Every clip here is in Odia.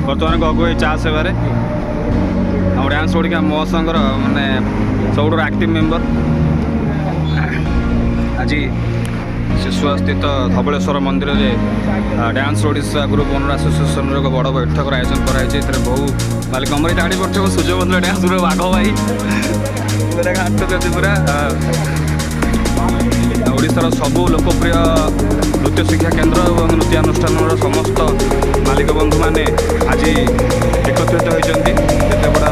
बर्तमान गगु चा सेवार आम डांस ओडिका महोत्सव मानने सब एक्टिव मेंबर आज शिशुआ स्थित धबलेश्वर मंदिर में dance Odisha group owner association एक बड़ बैठक आयोजन कराई बहु मालिक अमर जाणी पड़े सूर्यमंदिर डांस ग्रुप बाघ भाई पूरा ओडिशार सबू लोकप्रिय नृत्य शिक्षा केन्द्र और नृत्यानुष्ठान समस्त मालिक बंधु मैंने आज एकत्रित होती बड़ा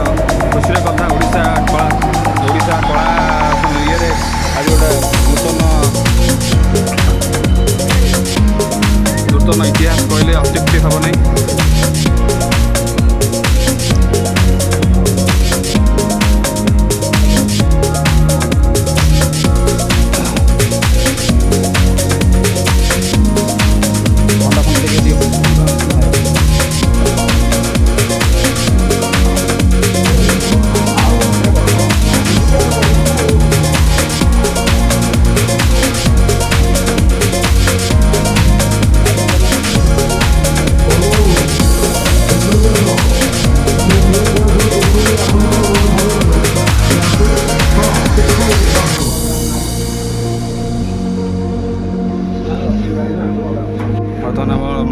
खुशी कथा ओडिशा कला ये आज गोटे नूतन इतिहास कहले अत्युक्ति हम नहीं।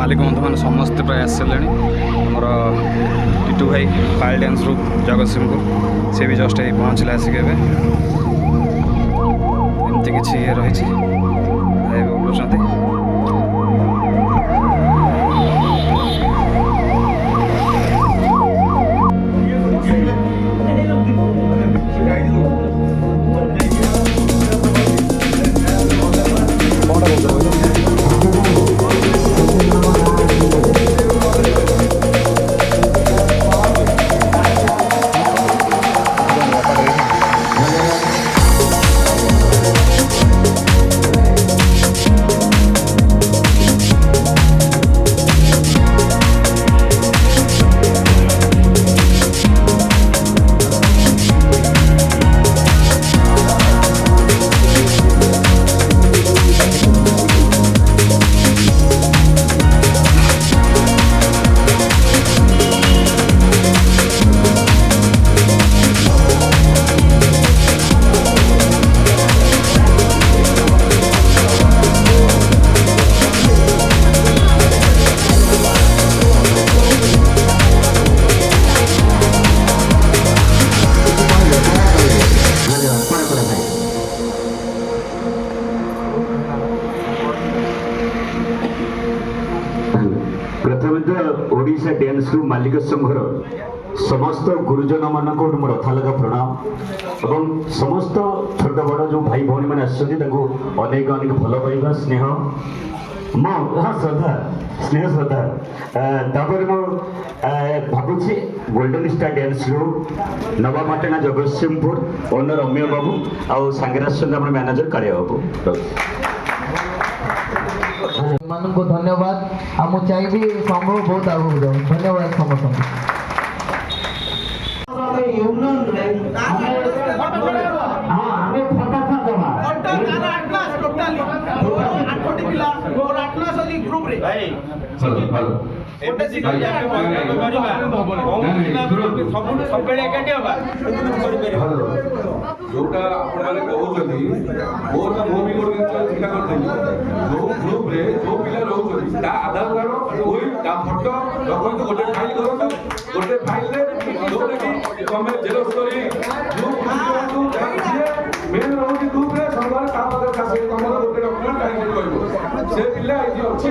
मालिक बंधु मैंने समस्ते प्राय आसले आमर टीटू भाई पायल डांस ग्रुप जगतसिंहपुर से भी जस्ट यही पहुँचले आसिक एमती किसी रही बुलूँ। ओडिशा डांस ग्रुप मालिक संघर समस्त गुरुजन मानक मोर अथालगा प्रणाम और समस्त छोट बड़ जो भाई भौणी मैंने अनेक अनेक भल पाइबा स्नेह हाँ श्रद्धा स्नेह श्रद्धा तापर मो भावुची golden star dance group Nawapatna Jagatsinghpur owner अम्य बाबू आउ सांगे मैनेजर कालिया बाबू मान को धन्यवाद आ मु चाहिए संभव बहुत आगे जाओ धन्यवाद समस्त जोटा आपने कहते बहुत मुझे गोटे चिंता करते जो ग्रुप रे जो पिला रोच आधार कार्ड कोई फोटो रखते गोटे फाइल करूँ गोटे फाइल जोटा कि तुम जेरोक्स मेन रोज ग्रुप रे संघर का तुम गोटे डॉक्यूमेंट कह से पिला अच्छी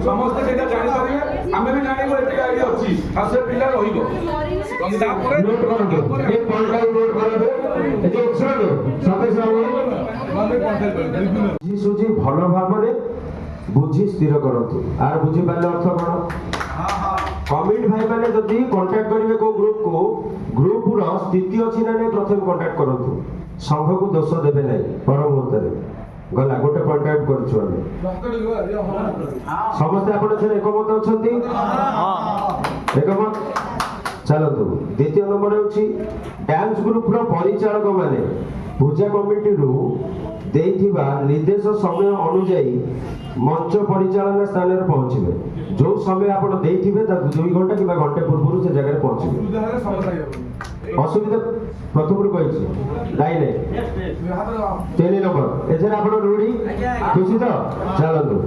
समस्त से जापारे आम भी जान अच्छी से पिला भल भाव बुझी स्थिर करूँ आर बुझी पारे अर्थ कौन कमिट भाई मैंने जदि कांटेक्ट करेंगे को ग्रुप स्थिति अच्छी ना नहीं प्रथम कांटेक्ट करूँ संघ को दोष देवे ना पर मुहूर्त गला गोटे कांटेक्ट करूँ समस्ते आप एकमत अच्छा एकमत चलतु द्वितीय नंबर हूँ डांस ग्रुप परिचालक माने ପୂଜା କମିଟିରୁ ଦେଇଥିବା ନିର୍ଦ୍ଦେଶ ସମୟ ଅନୁଯାୟୀ ମଞ୍ଚ ପରିଚାଳନା ସ୍ଥାନରେ ପହଞ୍ଚିବେ। ଯୋଉ ସମୟ ଆପଣ ଦେଇଥିବେ ତା 2 ଘଣ୍ଟା କିମ୍ବା ଘଣ୍ଟେ ପୂର୍ବରୁ ସେ ଜାଗାରେ ପହଞ୍ଚିବେ। ଅସୁବିଧା ପ୍ରଥମରୁ କହିଛି ଲାଇନେ 3 ନମ୍ବର ଏଥିରେ ଆପଣ ରୁଢ଼ି ଖୁସି ତ ଚାଲନ୍ତୁ।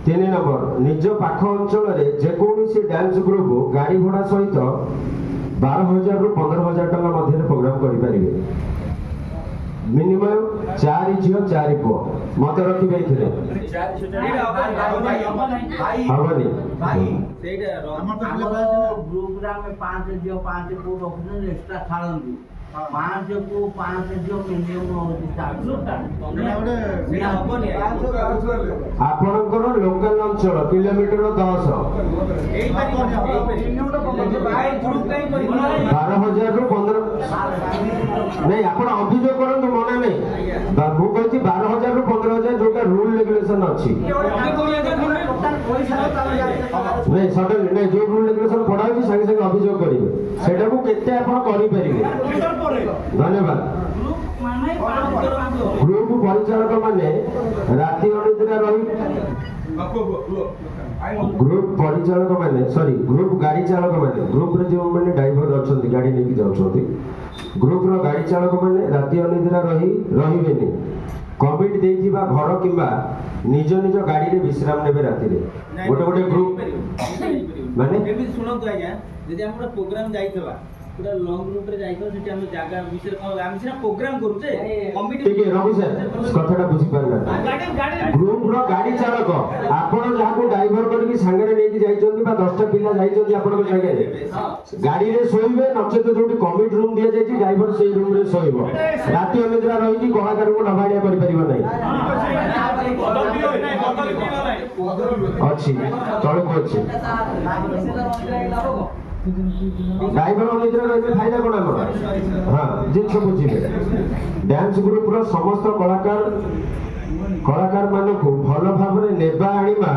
3 ନମ୍ବର ନିଜ ପାଖ ଅଞ୍ଚଳରେ ଯେକୌଣସି ଡ୍ୟାନ୍ସ ଗ୍ରୁପ ଗାଡ଼ି ଭଡ଼ା ସହିତ 12,000 ରୁ 15,000 ଟଙ୍କା ମଧ୍ୟରେ ପ୍ରୋଗ୍ରାମ କରିପାରିବେ। ମିନିମମ୍ 4 ଝିଅ 4 ପୁଅ ମତ ରଖିବେ ଏଥିରେ ହବନି। ଗ୍ରୁପରେ ଆମେ 5 ଝିଅ 5 ପୁଅ ରଖୁଛନ୍ତି ଏକ୍ସଟ୍ରା ଛାଡ଼ନ୍ତି 5 କୁ 5 ଝିଅ ମିନିମମ୍ ରହୁଛି ଆପଣଙ୍କର ଲୋକାଲ ଅଞ୍ଚଳ କିଲୋମିଟର 10 12,000 ରୁ 15 ନାଇଁ ଆପଣ ଅଭିଯୋଗ କରନ୍ତୁ ମନା ନାହିଁ। ମୁଁ କହୁଛି 12,000 ରୁ 15,000 ଯୋଉଟା ରୁଲ ରେଗୁଲେସନ ଅଛି। ନାଇଁ ସଡନଲି ନାଇଁ ଯୋଉ ରୁଲ ରେଗୁଲେସନ ପଢା ହଉଛି ସାଙ୍ଗେ ସାଙ୍ଗେ ଅଭିଯୋଗ କରିବେ। ସେଟାକୁ କେତେ ଆପଣ କରିପାରିବେ। ଧନ୍ୟବାଦ। ଗ୍ରୁପ ପରିଚାଳକ ମାନେ ରାତି ଅନିଦ୍ରା ରହି ଗ୍ରୁପ ପରିଚାଳକ ମାନେ ଗ୍ରୁପ ଗାଡ଼ି ଚାଳକ ମାନେ ଗ୍ରୁପରେ ଯେଉଁମାନେ ଡ୍ରାଇଭର ଅଛନ୍ତି ଗାଡ଼ି ନେଇକି ଯାଉଛନ୍ତି ଗ୍ରୁପର ଗାଡ଼ି ଚାଳକ ମାନେ ରାତି ଅନିଦ୍ରା ରହିବେନି। କମିଟି ଦେଇଥିବା ଘର କିମ୍ବା ନିଜ ନିଜ ଗାଡ଼ିରେ ବିଶ୍ରାମ ନେବେ ରାତିରେ। ଗୋଟେ ଗ୍ରୁପ ମାନେ ଶୁଣନ୍ତୁ ଆଜ୍ଞା ଯଦି ଆମେ ଗୋଟେ ପ୍ରୋଗ୍ରାମ ଯାଇଥିବା ପୁରା ଲଙ୍ଗ ରୁଟ୍ ରେ ଯାଇଥିବ ସେଠି ଆମେ ଜାଗା ବିଷୟରେ କଣ ଆମେ ସିନା ପ୍ରୋଗ୍ରାମ କରୁଛେ କମିଟି ଟିକେ ରଘୁ ସାର୍ କଥାଟା ବୁଝିପାରିଲା। ଗ୍ରୁପର ଗାଡ଼ି ଚାଳକ ଆପଣ ଯାହାକୁ ଡ୍ରାଇଭର କରିକି ସାଙ୍ଗରେ ନେଇକି ଯାଇଛନ୍ତି ବା 10ଟା ପିଲା ଯାଇଛନ୍ତି ଆପଣଙ୍କ ଜାଗାରେ ଗାଡ଼ିରେ ଶୋଇବେ ନଚେତ ଯୋଉଠି କମିଟି ରୁମ୍ ଦିଆଯାଇଛି ଡ୍ରାଇଭର ସେଇ ରୁମରେ ଶୋଇବ। ରାତି ଅନିଦ୍ରା ରହିକି କଳାକାରଙ୍କୁ ନବାଳିଆ କରିପାରିବ ନାହିଁ। ଅଛି ତଳକୁ ଅଛି ଡ୍ରାଇଭର ଅନିଦ୍ରା ରହିଲେ ଫାଇଦା କଣ ଆମର। ହଁ ଜିନିଷ ବୁଝିବେ। ଡ୍ୟାନ୍ସ ଗ୍ରୁପର ସମସ୍ତ କଳାକାର ମାନଙ୍କୁ ଭଲ ଭାବରେ ନେବା ଆଣିବା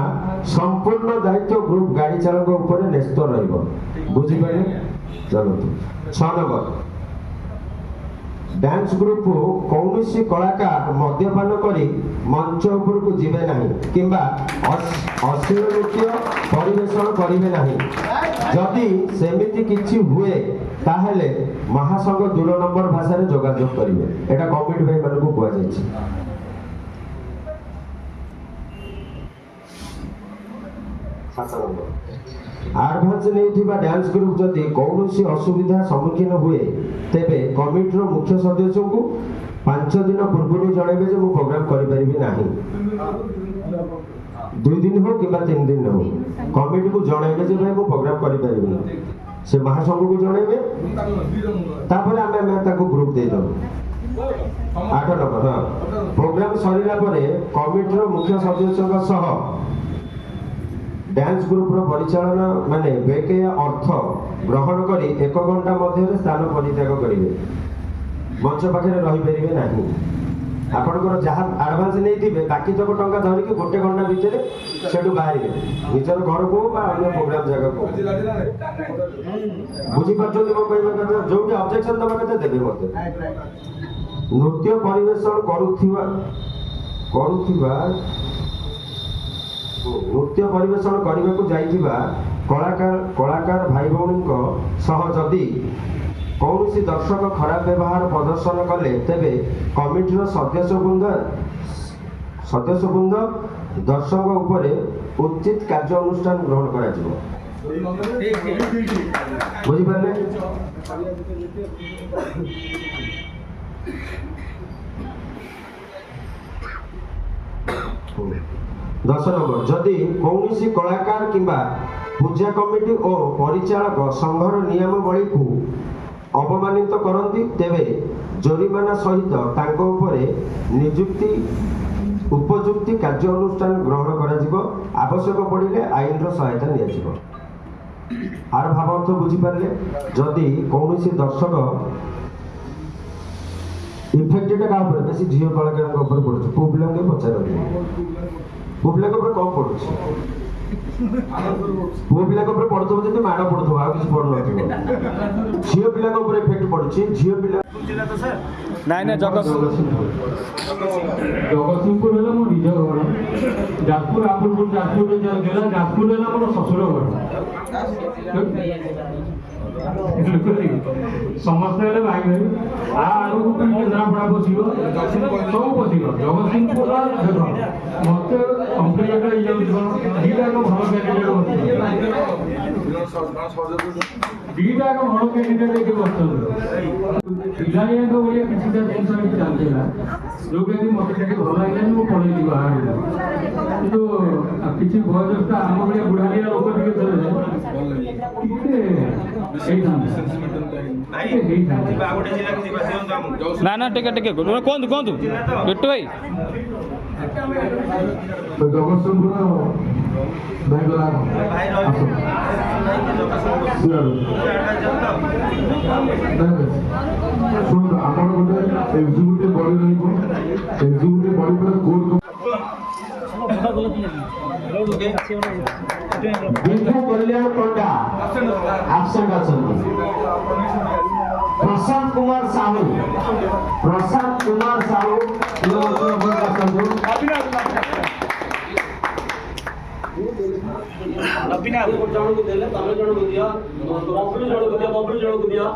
ସମ୍ପୂର୍ଣ୍ଣ ଦାୟିତ୍ୱ ଗ୍ରୁପ ଗାଡ଼ି ଚାଳକ ଉପରେ ନ୍ୟସ୍ତ ରହିବ। ବୁଝିପାରିଲେ। ଚାଲନ୍ତୁ 6 ନମ୍ବର ଡ୍ୟାନ୍ସ ଗ୍ରୁପ କୌଣସି କଳାକାର ମଦ୍ୟପାନ କରି ମଞ୍ଚ ଉପରକୁ ଯିବେ ନାହିଁ କିମ୍ବା ଅଶ୍ଳୀଳ ନୃତ୍ୟ ପରିବେଷଣ କରିବେ ନାହିଁ। ଯଦି ସେମିତି କିଛି ହୁଏ ତାହେଲେ ମହାସଂଘ 2 ନମ୍ବର ଭାଷାରେ ଯୋଗାଯୋଗ କରିବେ। ଏଟା କମିଟି ଭାଇ ମାନଙ୍କୁ କୁହାଯାଇଛି। 7 ନମ୍ବର ଆଡଭାନ୍ସ ନେଉଥିବା ଡ୍ୟାନ୍ସ ଗ୍ରୁପ ଯଦି କୌଣସି ଅସୁବିଧା ସମ୍ମୁଖୀନ ହୁଏ ତେବେ କମିଟିର ମୁଖ୍ୟ ସଦସ୍ୟଙ୍କୁ 5 ଦିନ ପୂର୍ବରୁ ଜଣାଇବେ ଯେ ମୁଁ ପ୍ରୋଗ୍ରାମ କରିପାରିବି ନାହିଁ। 2 ଦିନ ହଉ କିମ୍ବା 3 ଦିନ ହଉ କମିଟିକୁ ଜଣାଇବେ ଯେ ଭାଇ ମୁଁ ପ୍ରୋଗ୍ରାମ କରିପାରିବିନି। ସେ ମହାସଂଘକୁ ଜଣାଇବେ ତାପରେ ଆମେ ତାଙ୍କୁ ଗ୍ରୁପ ଦେଇଦେବୁ। 8 ନମ୍ବର ପ୍ରୋଗ୍ରାମ ସରିଲା ପରେ କମିଟିର ମୁଖ୍ୟ ସଦସ୍ୟଙ୍କ ସହ ଡ୍ୟାନ୍ସ ଗ୍ରୁପର ପରିଚାଳନା ମାନେ ବେକେୟା ଅର୍ଥ ଗ୍ରହଣ କରି 1 ଘଣ୍ଟା ମଧ୍ୟରେ ସ୍ଥାନ ପରିତ୍ୟାଗ କରିବେ। ମଞ୍ଚ ପାଖରେ ରହିପାରିବେ ନାହିଁ। ଆପଣଙ୍କର ଯାହା ଆଡଭାନ୍ସ ନେଇଥିବେ ବାକି ତକ ଟଙ୍କା ଧରିକି 1 ଘଣ୍ଟା ଭିତରେ ସେଠୁ ବାହାରିବେ ନିଜର ଘରକୁ ବା ଅନ୍ୟ ପ୍ରୋଗ୍ରାମ ଜାଗାକୁ। ବୁଝିପାରୁଛନ୍ତି ମୋ କହିବା କଥା। ଯୋଉଠି ଅବଜେକ୍ସନ ଦେବା କଥା ଦେବେ ମତେ। ନୃତ୍ୟ ପରିବେଷଣ କରୁଥିବା ନୃତ୍ୟ ପରିବେଷଣ କରିବାକୁ ଯାଇଥିବା କଳାକାର ଭାଇ ଭଉଣୀଙ୍କ ସହ ଯଦି କୌଣସି ଦର୍ଶକ ଖରାପ ବ୍ୟବହାର ପ୍ରଦର୍ଶନ କଲେ ତେବେ କମିଟିର ସଦସ୍ୟବୃନ୍ଦ ଦର୍ଶକ ଉପରେ ଉଚିତ କାର୍ଯ୍ୟାନୁଷ୍ଠାନ ଗ୍ରହଣ କରାଯିବ। ବୁଝିପାରିଲେ। 10 ନମ୍ବର ଯଦି କୌଣସି କଳାକାର କିମ୍ବା ପୂଜା କମିଟି ଓ ପରିଚାଳକ ସଂଘର ନିୟମାବଳୀକୁ ଅବମାନିତ କରନ୍ତି ତେବେ ଜୋରିମାନା ସହିତ ତାଙ୍କ ଉପରେ ଉପଯୁକ୍ତ କାର୍ଯ୍ୟାନୁଷ୍ଠାନ ଗ୍ରହଣ କରାଯିବ। ଆବଶ୍ୟକ ପଡ଼ିଲେ ଆଇନର ସହାୟତା ନିଆଯିବ। ଆର ଭାବ ଅର୍ଥ ବୁଝିପାରିଲେ। ଯଦି କୌଣସି ଦର୍ଶକ ଇଫେକ୍ଟଟା କାହା ଉପରେ ବେଶୀ ଝିଅ କଳାକାରଙ୍କ ଉପରେ ପଡୁଛି। ପୁଅ ପିଲାଙ୍କୁ ପଚାରନ୍ତି ପୁଅ ପିଲାଙ୍କ ଉପରେ କଣ ପଡୁଛି। ପୁଅ ପିଲାଙ୍କ ଉପରେ ପଡୁଥିବ ଯଦି ମାଡ଼ ପଡୁଥିବ ଆଉ କିଛି ପଡୁନଥିବ। ଝିଅ ପିଲାଙ୍କ ଉପରେ ଇଫେକ୍ଟ ପଡୁଛି। ଝିଅ ପିଲା ଜିଲ୍ଲା ତ ସାର୍? ନାଇଁ ନାଇଁ ଜଗତସିଂହପୁର ହେଲା ମୋ ନିଜ ଘର, ଯାଜପୁର ଆପଣପୁର ଯାଜପୁରରେ ଗଲା, ଯାଜପୁର ହେଲା ମୋର ଶ୍ୱଶୁର ଘର। ସମସ୍ତେ ହେଲେ ଭାଇ ଭାଇ। ଆଗକୁ କେନ୍ଦ୍ରାପଡ଼ା ବସିବ, ସବୁ ବସିବ। ଜଗତସିଂହପୁର ଦେଖ ମତେ କମ୍ପ୍ଲିଟ୍ ହେଇଯାଉଛି କ'ଣ, ଦୁଇଟାକ ଭଲ କ୍ୟାଣ୍ଡିଡେଟ୍ ବସିବ, ଦୁଇଟାକ ଭଲ କ୍ୟାଣ୍ଡିଡେଟ୍ ହେଇକି ବସୁଛନ୍ତି। ପିଲାଳିଆଙ୍କ ଭଳିଆ କିଛିଟା ଜିନିଷ ଏଠି ଚାଲିଥିଲା, ଯେଉଁଟାକି ମୋତେ ଟିକେ ଭଲ ଲାଗିଲାନି, ମୁଁ ପଳେଇଲି ବାହାରକୁ। କିନ୍ତୁ କିଛି ବୟୋଜ୍ୟେଷ୍ଠ ଆମ ଭଳିଆ ବୁଢ଼ାଳିଆ ଲୋକ ଟିକେ ଥିଲେ ଟିକେ ହେଇଥାନ୍ତେ। ନା ନା ଟିକେ ଟିକେ କୁହନ୍ତୁ କୁହନ୍ତୁ ବିଟୁ ଭାଇ। ଜଗତସିଂହପୁର ଶୁଣନ୍ତୁ, ଆମର ଗୋଟେ ଏକ୍ଜିକ୍ୟୁଟିଭ ବଡି ରହିବ, ଏକ୍ଜିକ୍ୟୁଟିଭ ବଡି ପରେ କୋର୍ ବିଜୁ କଲ୍ୟାଣ ପଣ୍ଡା ଆବସେଣ୍ଟ ଅଛନ୍ତି। ପ୍ରଶାନ୍ତ କୁମାର ସାହୁ, ପ୍ରଶାନ୍ତ କୁମାର ସାହୁ ଆସନ୍ତୁ। ଜଣକୁ ଦେଲେ ତମେ ଜଣକୁ ଦିଅ, ବବୁଲୁ ଜଣକୁ ଦିଅ, ବବୁଲୁ ଜଣକୁ ଦିଅ।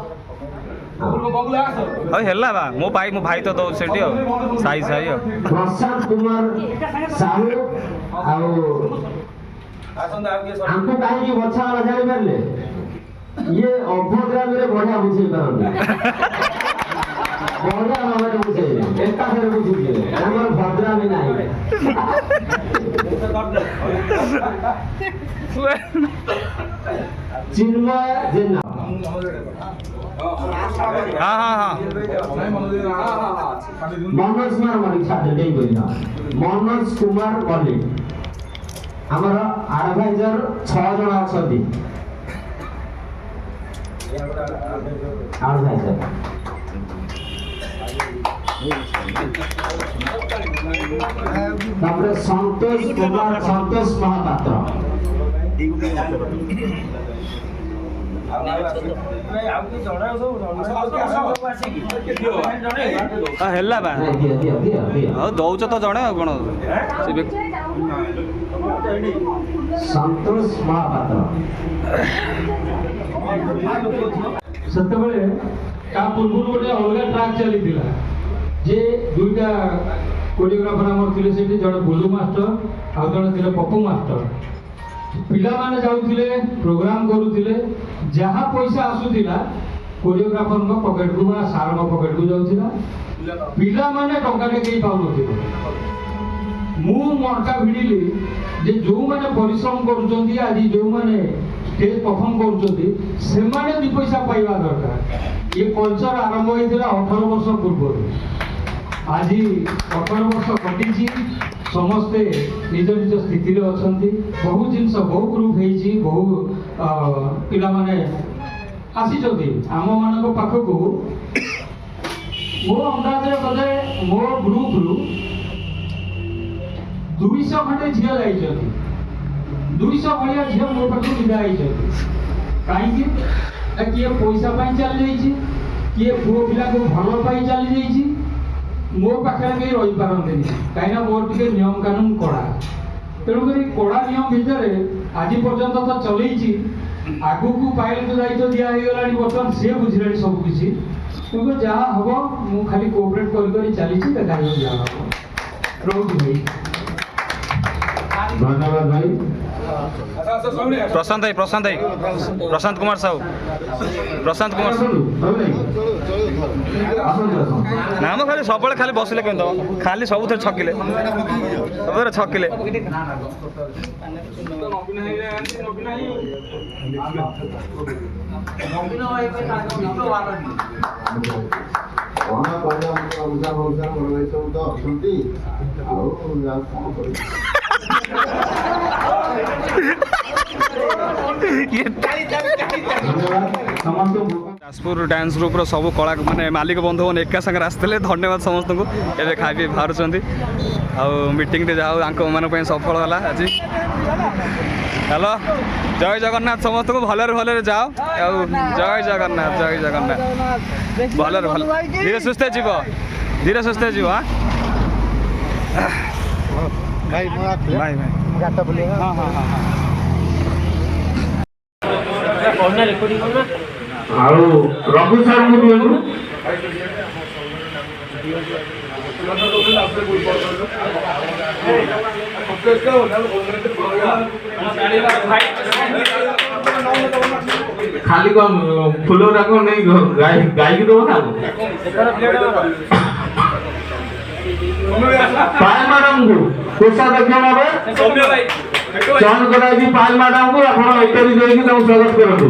ହଉ ହେଲା ବା ମୋ ଭାଇ ତ ଦଉଛି ସେଠି ଆଉ ସାଇ ସାଇ ଆଉ। ପ୍ରଶାନ୍ତ କୁମାର ସାହୁ ଆଉ ଆମକୁ କାହିଁକି ବଛା ହେଲା ଜାଣିପାରିଲେ? ଇଏ ଅଭଦ୍ରାମୀରେ ବଢିଆ ବୁଝେଇ ପାରନ୍ତି, ବଢିଆ ଭାବରେ ବୁଝେଇବେ, ଏକାଥରେ ବୁଝିଯିବେ, ଆମର ଭଦ୍ରାମୀ ନାହିଁ। ଚିନ୍ମୟ ଜେନା, ହଁ ହଁ ହଁ ମନୋଜ କୁମାର ମଲ୍ଲିକ, ଛାଡ ଦେଇ କହିଲ ମନୋଜ କୁମାର ମଲ୍ଲିକ। ଆମର ଆଡଭାଇଜର 6 ଜଣ ଅଛନ୍ତି। ଆଡଭାଇଜର ତାପରେ ସନ୍ତୋଷ କୁମାର, ସନ୍ତୋଷ ମହାପାତ୍ର। ହେଲା ବା ଦିଅ ଦିଅ ଦିଅ ଦିଅ। ହଉ ଦଉଛ ତ ଜଣେ ଆଉ କ'ଣ। ସନ୍ତୋଷ ମହାପାତ୍ର। ସେତେବେଳେ ତା ପୂର୍ବରୁ ଗୋଟେ ଅଲଗା ଟ୍ରାକ୍ ଚାଲିଥିଲା, ଯେ ଦୁଇଟା କୋରିଓଗ୍ରାଫର ଆମର ଥିଲେ ସେଠି, ଜଣେ ବୁଲୁ ମାଷ୍ଟର ଆଉ ଜଣେ ଥିଲେ ପପୁ ମାଷ୍ଟର। ପିଲାମାନେ ଯାଉଥିଲେ, ପ୍ରୋଗ୍ରାମ କରୁଥିଲେ, ଯାହା ପଇସା ଆସୁଥିଲା କୋରିଓଗ୍ରାଫରଙ୍କ ପକେଟକୁ ବା ସାରଙ୍କ ପକେଟକୁ ଯାଉଥିଲା। ପିଲାମାନେ ଟଙ୍କାଟେ କେହି ପାଉନଥିଲେ। ମୁଁ ମଣ୍ଟା ଭିଡ଼ିଲି ଯେ ଯେଉଁମାନେ ପରିଶ୍ରମ କରୁଛନ୍ତି, ଆଜି ଯେଉଁମାନେ ଷ୍ଟେଜ୍ ପରଫର୍ମ କରୁଛନ୍ତି, ସେମାନେ 2 ପଇସା ପାଇବା ଦରକାର। ଏ କଲଚର ଆରମ୍ଭ ହୋଇଥିଲା 18 ବର୍ଷ ପୂର୍ବରୁ। ଆଜି 18 ବର୍ଷ କଟିଛି, ସମସ୍ତେ ନିଜ ନିଜ ସ୍ଥିତିରେ ଅଛନ୍ତି। ବହୁ ଜିନିଷ, ବହୁ ଗ୍ରୁପ୍ ହେଇଛି, ବହୁ ପିଲାମାନେ ଆସିଛନ୍ତି ଆମମାନଙ୍କ ପାଖକୁ। ମୋ ଅନ୍ଦାଜରେ ଗଲେ ମୋ ଗ୍ରୁପରୁ 200 ଖଣ୍ଡେ ଝିଅ ଯାଇଛନ୍ତି। 200 ଭଳିଆ ଝିଅ ମୋ ପାଖକୁ ବିଦା ହେଇଛନ୍ତି। କାହିଁକି? କିଏ ପଇସା ପାଇଁ ଚାଲିଯାଇଛି, କିଏ ପୁଅ ପିଲାକୁ ଭଲ ପାଇ ଚାଲିଯାଇଛି। ମୋ ପାଖରେ କେହି ରହିପାରନ୍ତିନି, କାହିଁକିନା ମୋର ଟିକେ ନିୟମ କାନୁନ କଡ଼ା। ତେଣୁକରି କଡ଼ା ନିୟମ ଭିତରେ ଆଜି ପର୍ଯ୍ୟନ୍ତ ତ ଚଲେଇଛି। ଆଗକୁ ପାଇଲଟ ଦାୟିତ୍ୱ ଦିଆ ହେଇଗଲାଣି, ବର୍ତ୍ତମାନ ସିଏ ବୁଝିଲାଣି ସବୁ କିଛି। ତେଣୁକରି ଯାହା ହବ ମୁଁ ଖାଲି କୋଅପରେଟ୍ କରି କରି ଚାଲିଛି, ଦେଖାଯିବ ଯାହା ହବ। ରହୁଛି ଭାଇ, ଧନ୍ୟବାଦ ଭାଇ। ପ୍ରଶାନ୍ତ ଭାଇ, ପ୍ରଶାନ୍ତ ଭାଇ, ପ୍ରଶାନ୍ତ କୁମାର ସାହୁ, ପ୍ରଶାନ୍ତ କୁମାର ସାହୁ। ନା ମ ଖାଲି ସବୁବେଳେ ଖାଲି ବସିଲେ କେମିତି ହବ? ଖାଲି ସବୁଥିରେ ଛକିଲେ, ସବୁଥିରେ ଛକିଲେ। କଣ କରିବା, ଅଲଗା ଅଲଗା ବଡ଼ ଭାଇ ସବୁ ତ ଅଛନ୍ତି, ଆଉ କଣ କରିବି। ଯାଜପୁର ଡ୍ୟାନ୍ସ ଗ୍ରୁପ୍ର ସବୁ କଳା ମାନେ ମାଲିକ ବନ୍ଧୁମାନେ ଏକା ସାଙ୍ଗରେ ଆସିଥିଲେ। ଧନ୍ୟବାଦ ସମସ୍ତଙ୍କୁ। ଏବେ ଖାଇ ପିଇ ବାହାରୁଛନ୍ତି। ଆଉ ମିଟିଂଟେ ଯାହା ହଉ ତାଙ୍କମାନଙ୍କ ପାଇଁ ସଫଳ ହେଲା ଆଜି। হ্যালো, জয় জগন্নাথ সমস্তকে ভালরে ভালরে যাও। জয় জগন্নাথ, জয় জগন্নাথ। ভালরে ভাল, ধীরে সুস্থে যাব, ধীরে সুস্থে যাব। ଭାଇ ମୁଁ ଆସିଲେ ভাই ভাই, ଗାଡ଼ିଟା ବୁଲେଇବା। হ্যাঁ হ্যাঁ হ্যাঁ হ্যাঁ। ଆଉ ରଘୁ ସାର୍ଙ୍କୁ ଦିଅନ୍ତୁ। ଖାଲି କଣ ଫୁଲ ଗୁଡାକ ନେଇ ଗାଈକି ଦବ ନା ପାୟଲ ମ୍ୟାଡାମଙ୍କୁ କୋଷାଧ୍ୟକ୍ଷ ଭାବେ ଚୟନ କରାଯାଇଛି। ପାୟଲ ମ୍ୟାଡାମଙ୍କୁ ଆପଣ ଏକାଠି ଦେଇକି ତାଙ୍କୁ ସ୍ୱାଗତ କରନ୍ତୁ।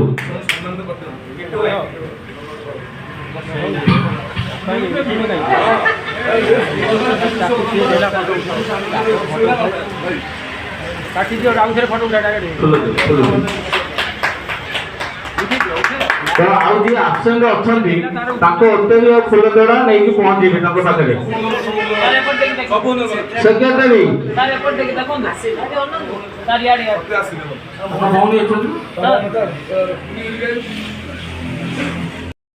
ତ ଆଉ ଯିଏ ଆବସେଣ୍ଟ ଅଛନ୍ତି ତାଙ୍କ ହୋଟେଲ ଫୁଲ ତୋଡ଼ା ନେଇକି ପହଞ୍ଚିବେ ତାଙ୍କ ପାଖରେ। ସେକ୍ରେଟାରୀ ଭଉଣୀ ଅଛନ୍ତି।